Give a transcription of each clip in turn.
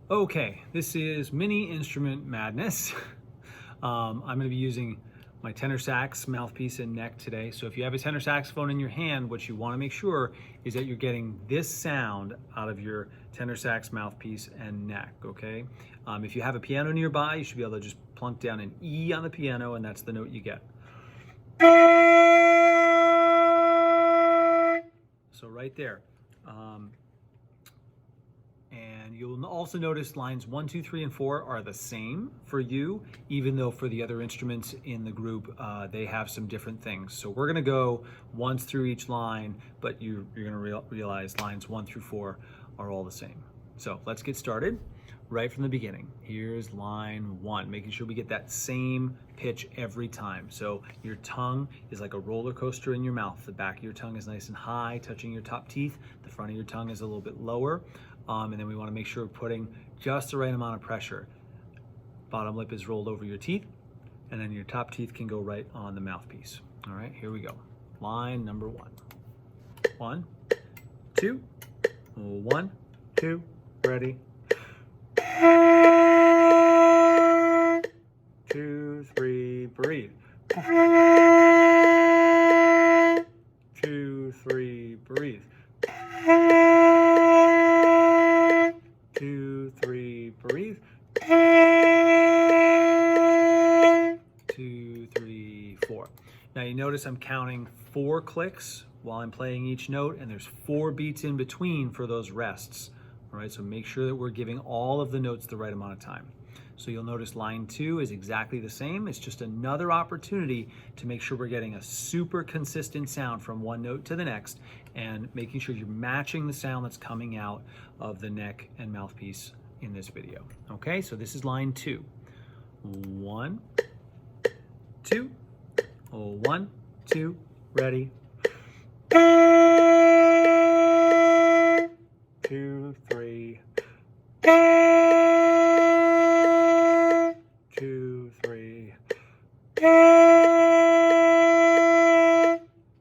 Okay, this is mini instrument madness. I'm going to be using my tenor sax mouthpiece and neck today. So if you have a tenor saxophone in your hand, what you want to make sure is that you're getting this sound out of your tenor sax mouthpiece and neck, okay? If you have a piano nearby, you should be able to just plunk down an E on the piano, and that's the note you get. So right there. And you'll also notice lines 1, 2, 3, and 4 are the same for you, even though for the other instruments in the group, they have some different things. So we're gonna go once through each line, but you're gonna realize lines 1 through 4 are all the same. So let's get started right from the beginning. Here's line 1, making sure we get that same pitch every time. So your tongue is like a roller coaster in your mouth. The back of your tongue is nice and high, touching your top teeth. The front of your tongue is a little bit lower. And then we want to make sure we're putting just the right amount of pressure. Bottom lip is rolled over your teeth, and then your top teeth can go right on the mouthpiece. All right, here we go. Line number 1. 1, 2, 1, 2, ready. 2, 3, breathe. 2, 3, breathe. 2, 3, breathe. 2, 3, 4. Now you notice I'm counting 4 clicks while I'm playing each note, and there's 4 beats in between for those rests. All right, so make sure that we're giving all of the notes the right amount of time. So you'll notice line 2 is exactly the same. It's just another opportunity to make sure we're getting a super consistent sound from one note to the next and making sure you're matching the sound that's coming out of the neck and mouthpiece in this video. Okay, so this is line 2. 1, 2, 1, 2, ready. 2, 3. 2, 3.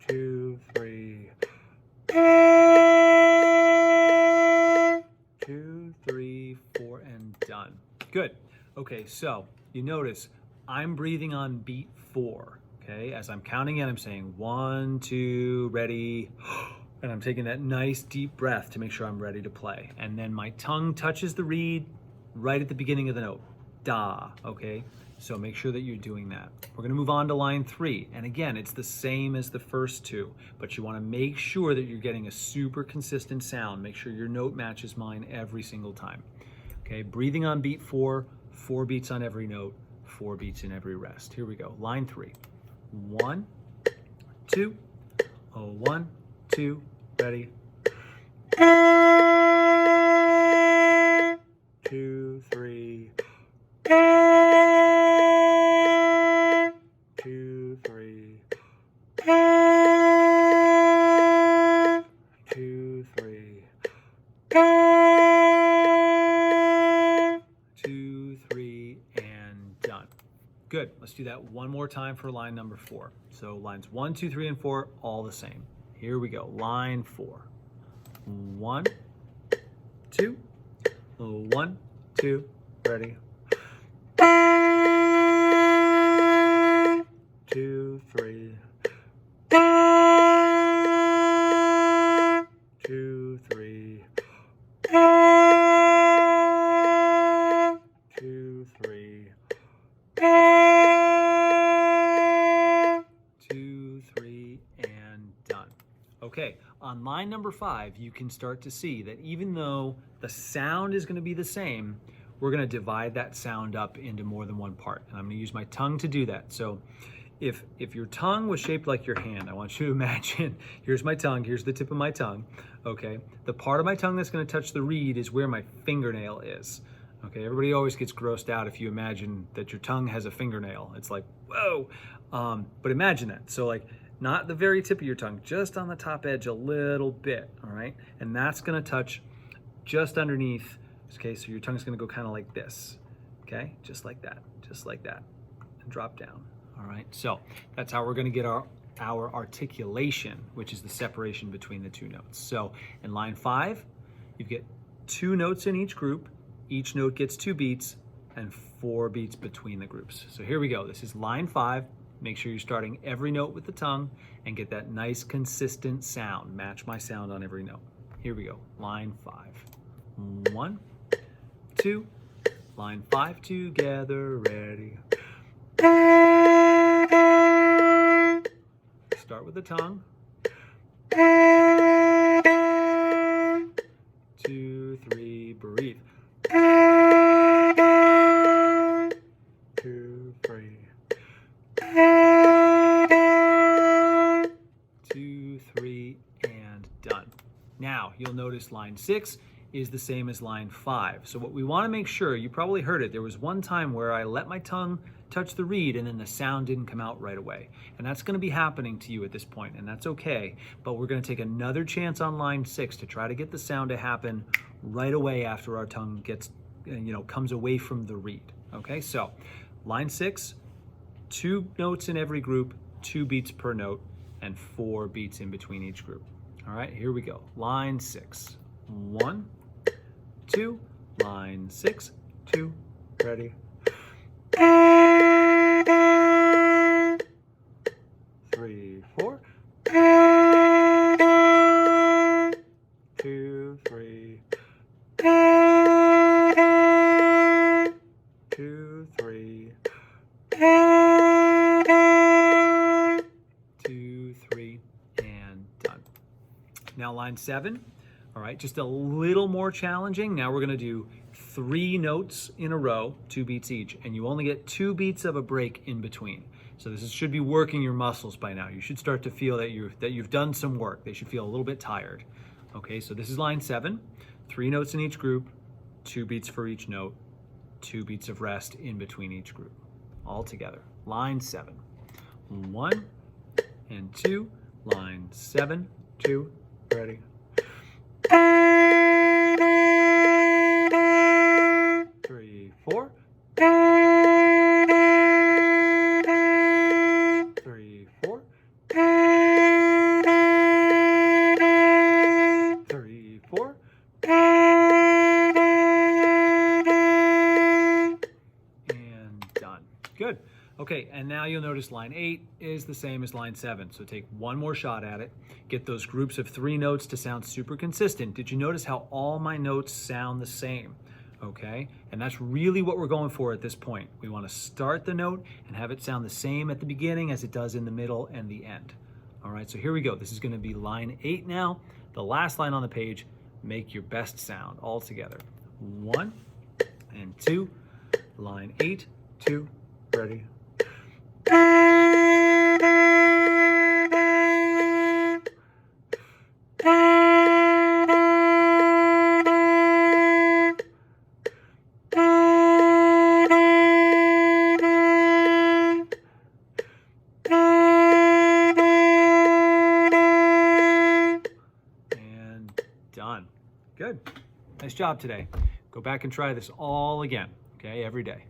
2, 3. 2, 3, 4, and done. Good. Okay, so you notice I'm breathing on beat 4. Okay, as I'm counting in, I'm saying 1, 2, ready. And I'm taking that nice deep breath to make sure I'm ready to play. And then my tongue touches the reed right at the beginning of the note. Da, okay? So make sure that you're doing that. We're gonna move on to line 3. And again, it's the same as the first 2, but you wanna make sure that you're getting a super consistent sound. Make sure your note matches mine every single time. Okay, breathing on beat 4, 4 beats on every note, 4 beats in every rest. Here we go, line 3. 1, 2, 1, 2, ready. 2, 3. 2, 3. 2, 3. 2, 3, and done. Good. Let's do that one more time for line number 4. So lines 1, 2, 3, and 4, all the same. Here we go. Line 4. 1, 2, 1, 2, ready. 2, 3. 2, 3. 2, 3. 2, 3, and done. Okay, on line number 5, you can start to see that even though the sound is going to be the same, we're going to divide that sound up into more than one part. And I'm going to use my tongue to do that. So if your tongue was shaped like your hand, I want you to imagine, here's my tongue, here's the tip of my tongue, okay? The part of my tongue that's going to touch the reed is where my fingernail is. Okay, everybody always gets grossed out if you imagine that your tongue has a fingernail. It's like, whoa. But imagine that. So like, not the very tip of your tongue, just on the top edge a little bit, all right? And that's gonna touch just underneath. Okay, so your tongue's gonna go kind of like this, okay? Just like that, and drop down, all right? So that's how we're gonna get our articulation, which is the separation between the two notes. So in line 5, you get 2 notes in each group, each note gets 2 beats, and 4 beats between the groups. So here we go. This is line 5. Make sure you're starting every note with the tongue and get that nice consistent sound. Match my sound on every note. Here we go. Line 5. 1, 2, line 5 together, ready. Start with the tongue. 2, 3, breathe. 2, 3. 2, 3, and done. Now, you'll notice line 6 is the same as line 5. So what we want to make sure, you probably heard it, there was one time where I let my tongue touch the reed and then the sound didn't come out right away. And that's going to be happening to you at this point, and that's okay. But we're going to take another chance on line 6 to try to get the sound to happen right away after our tongue gets, comes away from the reed. Okay, so line 6, 2 notes in every group, 2 beats per note, and 4 beats in between each group. All right, here we go. Line 6. 1, 2, line 6, 2, ready. 3, 4. 2, 3. 2, 3. 2, 3, and done. Now line 7. All right, just a little more challenging. Now we're going to do 3 notes in a row, 2 beats each, and you only get 2 beats of a break in between. So this should be working your muscles by now. You should start to feel that you've done some work. They should feel a little bit tired. Okay, so this is line 7. 3 notes in each group, 2 beats for each note, 2 beats of rest in between each group. All together. Line 7. 1 and 2. Line 7, 2, ready. 3, 4. 3, 4. 3, 4. And done. Good. Okay, and now you'll notice line 8 is the same as line 7. So take one more shot at it. Get those groups of 3 notes to sound super consistent. Did you notice how all my notes sound the same? Okay, and that's really what we're going for at this point. We want to start the note and have it sound the same at the beginning as it does in the middle and the end. All right, so here we go. This is going to be line 8 now. The last line on the page, make your best sound all together. 1 and 2, line 8, 2, ready. 2, and done. Good. Nice job today. Go back and try this all again, okay, every day.